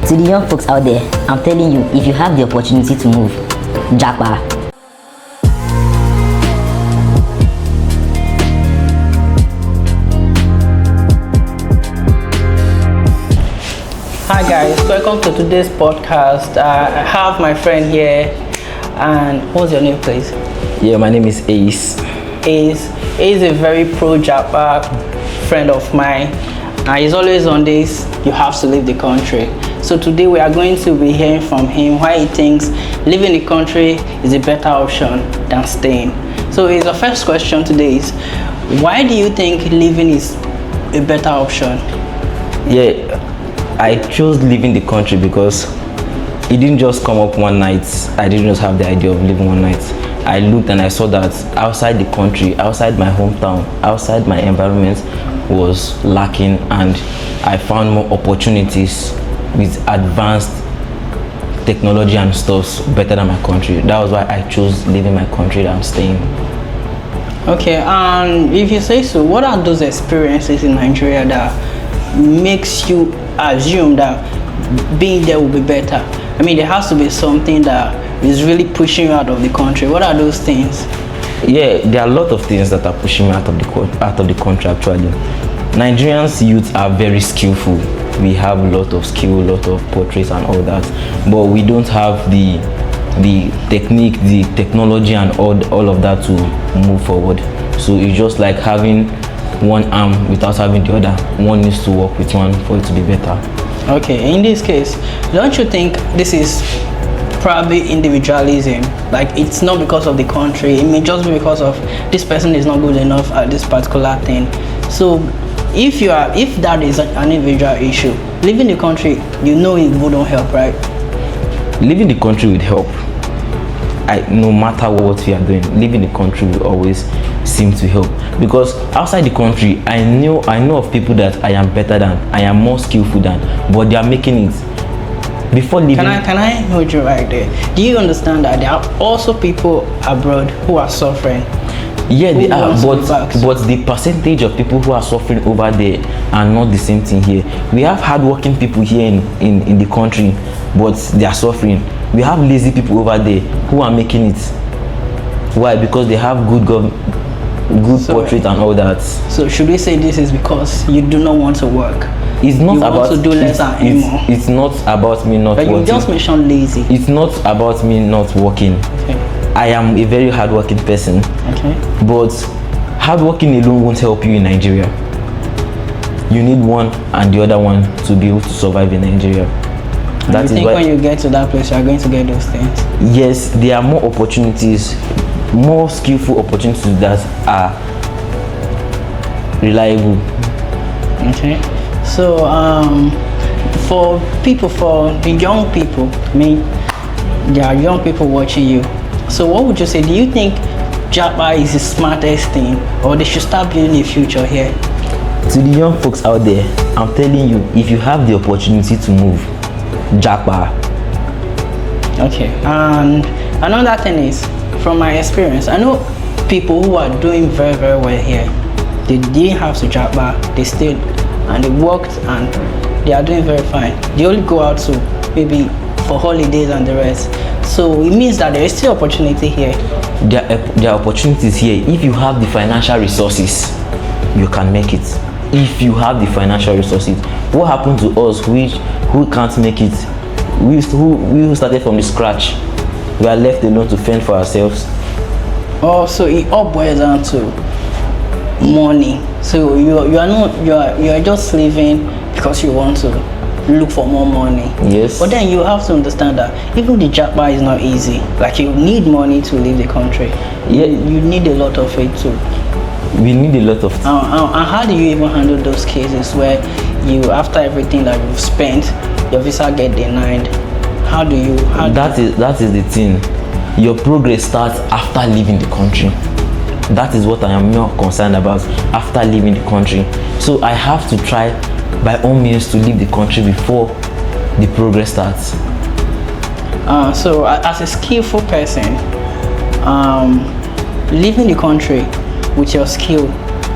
To the young folks out there, I'm telling you, if you have the opportunity to move, Japa. Hi guys, welcome to today's podcast. I have my friend here, and what's your name, please? Yeah, my name is Ace. Ace is a very pro Japa friend of mine, and he's always on this. You have to leave the country. So today we are going to be hearing from him why he thinks leaving the country is a better option than staying. So his first question today is, why do you think leaving is a better option? Yeah, I chose leaving the country because it didn't just come up one night. I didn't just have the idea of leaving one night. I looked and I saw that outside the country, outside my hometown, outside my environment was lacking, and I found more opportunities with advanced technology and stuff better than my country. That was why I chose leaving my country than staying. Okay, and if you say so, what are those experiences in Nigeria that makes you assume that being there will be better? I mean, there has to be something that is really pushing you out of the country. What are those things? Yeah, there are a lot of things that are pushing me out of the country actually. Nigerians youth are very skillful. We have a lot of skill, a lot of portraits and all that, but we don't have the technique, the technology and all of that to move forward. So it's just like having one arm without having the other. One needs to work with one for it to be better. Okay, in this case, don't you think this is probably individualism? Like, it's not because of the country, it may just be because of this person is not good enough at this particular thing. So if that is an individual issue, leaving the country, you know, it wouldn't help, right? Leaving the country would help. No matter what we are doing, leaving the country will always seem to help, because outside the country I know of people that I am better than, I am more skillful than, but they are making it. Before leaving, can I hold you right there? Do you understand that there are also people abroad who are suffering? Yeah, they are, but the percentage of people who are suffering over there are not the same thing here. We have hardworking people here in the country, but they are suffering. We have lazy people over there who are making it. Why? Because they have good portrait and all that. So should we say this is because you do not want to work? It's not you about want to do less and more. It's not about me not working. You just mentioned lazy. It's not about me not working. Okay. I am a very hardworking person. Okay. But hardworking alone won't help you in Nigeria. You need one and the other one to be able to survive in Nigeria. That is why when you get to that place, you are going to get those things. Yes, there are more opportunities, more skillful opportunities that are reliable. Okay. So for the young people, I mean, there are young people watching you. So what would you say? Do you think Japa is the smartest thing, or they should start building a future here? To the young folks out there, I'm telling you, if you have the opportunity to move, Japa. Okay. And another thing is, from my experience, I know people who are doing very, very well here. They didn't have to Japa, they stayed and they worked and they are doing very fine. They only go out to maybe for holidays and the rest. So it means that there is still opportunity here. There are opportunities here. If you have the financial resources, you can make it. If you have the financial resources. What happened to us who can't make it? We who started from the scratch. We are left alone to fend for ourselves. Oh, so it all boils down to money. So you are just living because you want to look for more money. Yes. But then you have to understand that even the Japa is not easy. Like, you need money to leave the country. Yeah. You need a lot of it too. We need a lot of and how do you even handle those cases where you, after everything that you've spent, your visa get denied? That is the thing. Your progress starts after leaving the country. That is what I am more concerned about, after leaving the country. So I have to try by all means to leave the country before the progress starts. So as a skillful person, leaving the country with your skill,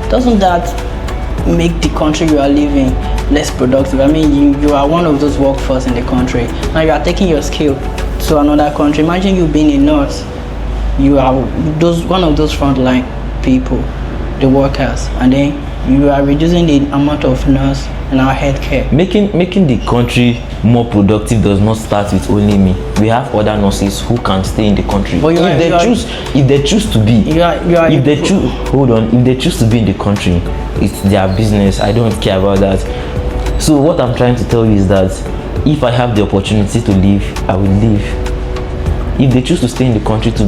doesn't that make the country you are living less productive. I mean, you are one of those workforce in the country. Now you are taking your skill to another country. Imagine you being a nurse. You are one of those frontline people, the workers, and then you are reducing the amount of nurse in our healthcare. Making the country more productive does not start with only me. We have other nurses who can stay in the country. But If they choose to be, if they choose to be in the country, it's their business. I don't care about that. So what I'm trying to tell you is that if I have the opportunity to leave, I will leave. If they choose to stay in the country to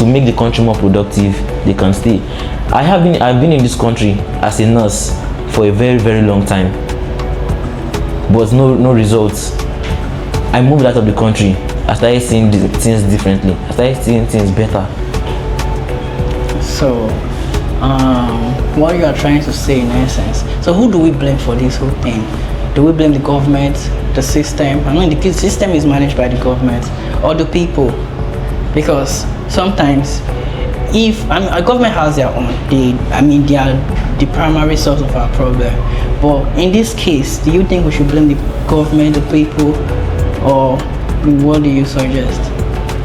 make the country more productive, they can stay. I've been in this country as a nurse for a very, very long time, but no results. I moved out of the country. I started seeing things differently. I started seeing things better. So what you are trying to say in essence, so who do we blame for this whole thing? Do we blame the government, the system? I mean, the system is managed by the government or the people, because sometimes if a government has their own, they are the primary source of our problem. But in this case, do you think we should blame the government, the people, or what do you suggest?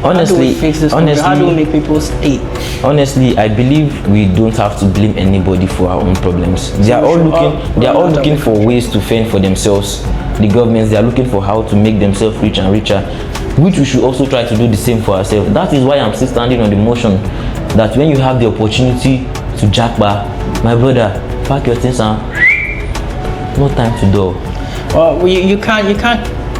Honestly, how do we fix this? How do we make people stay? Honestly, I believe we don't have to blame anybody for our own problems. They are all looking for ways to fend for themselves. The governments, they are looking for how to make themselves rich and richer, which we should also try to do the same for ourselves. That is why I'm still standing on the motion that when you have the opportunity to Japa, my brother, pack your things and no time to do. Well, you can't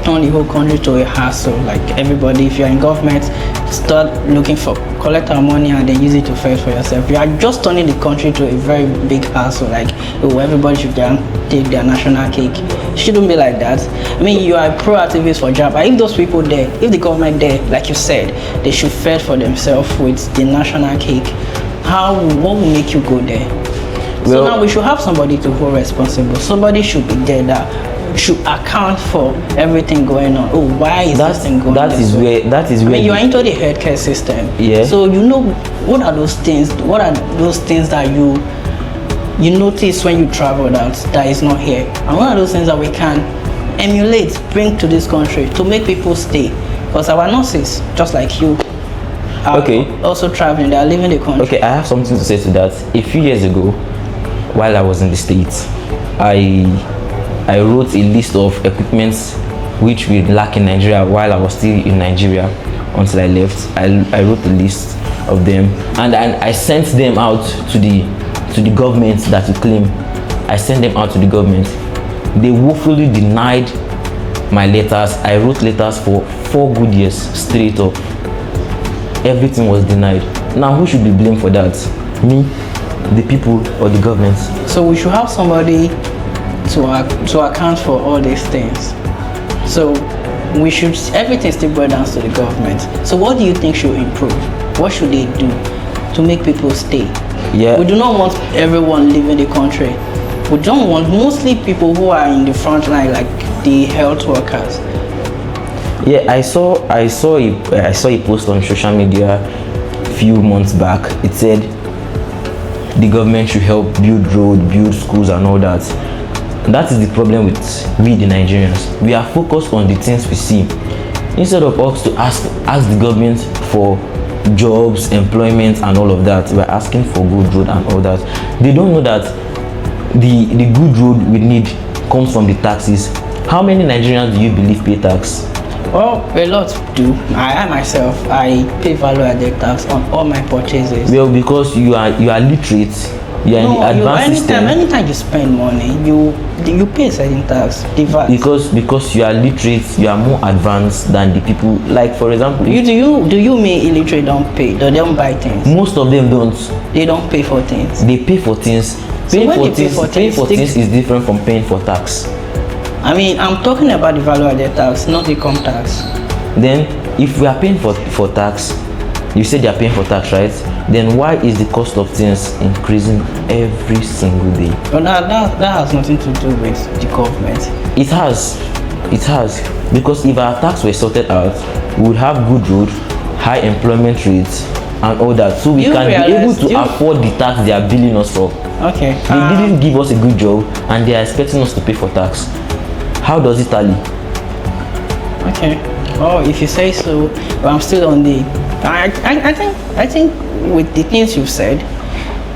turn the whole country to a hassle. Like everybody, if you're in government, start looking for collect our money and then use it to fend for yourself. You are just turning the country to a very big hassle. Like, oh, everybody should take their national cake. It shouldn't be like that. I mean, you are a pro-activist for Japa. If those people there, if the government there, like you said, they should fend for themselves with the national cake, what will make you go there? So now we should have somebody to hold responsible. Somebody should be there that should account for everything going on. Oh, why is this thing going on? That is where you are into the healthcare system. Yeah. So you know what are those things? What are those things that you notice when you travel that is not here? And what are those things that we can emulate, bring to this country to make people stay? Because our nurses, just like you, are also traveling. They are leaving the country. Okay, I have something to say to that. A few years ago, while I was in the States, I wrote a list of equipments which we lack in Nigeria while I was still in Nigeria until I left. I wrote a list of them and I sent them out to the government that you claim. I sent them out to the government. They woefully denied my letters. I wrote letters for 4 good years straight up. Everything was denied. Now who should be blamed for that? Me, the people, or the government? So we should have somebody to account for all these things. So everything still boils down to the government. So what do you think should improve? What should they do to make people stay? Yeah. We do not want everyone leaving the country. We don't want mostly people who are in the front line, like the health workers. Yeah, I saw a post on social media a few months back. It said the government should help build roads, build schools and all that. And that is the problem with we the Nigerians. We are focused on the things we see instead of us to ask the government for jobs, employment and all of that. We're asking for good road and all that. They don't know that the good road we need comes from the taxes. How many Nigerians do you believe pay tax? Well, a lot do. I myself, I pay value-added tax on all my purchases. Well, because you are literate. You are in the advanced system. Anytime you spend money, you pay certain tax. Because you are literate, you are more advanced than the people. Like for example, do you mean illiterate don't pay? They don't buy things. Most of them don't. They don't pay for things. They pay for things. Paying for things is different from paying for tax. I mean, I'm talking about the value-added tax, not income tax. Then, if we are paying for tax, you said they are paying for tax, right? Then why is the cost of things increasing every single day? But that has nothing to do with the government. It has. Because if our tax were sorted out, we would have good road, high employment rates, and all that. So we can be able to afford the tax they are billing us for. Okay. They didn't give us a good job, and they are expecting us to pay for tax. How does it tally? Okay. Oh, if you say so, but I'm still on the. I think with the things you've said,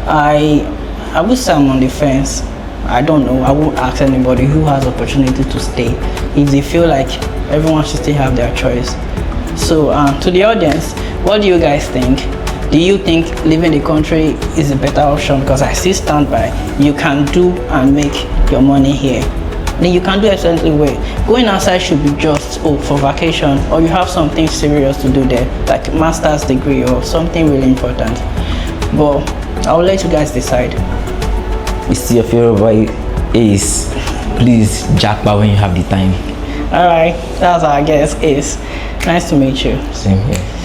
I would say I'm on the fence. I don't know. I won't ask anybody who has opportunity to stay if they feel like everyone should still have their choice. So to the audience, what do you guys think? Do you think leaving the country is a better option? Because I still stand by, you can do and make your money here. Then you can do excellently well. Going outside should be just for vacation, or you have something serious to do there, like master's degree or something really important. But I'll let you guys decide. It's your favorite boy Ace. Please Japa when you have the time. Alright, that's our guest Ace. Nice to meet you. Same here.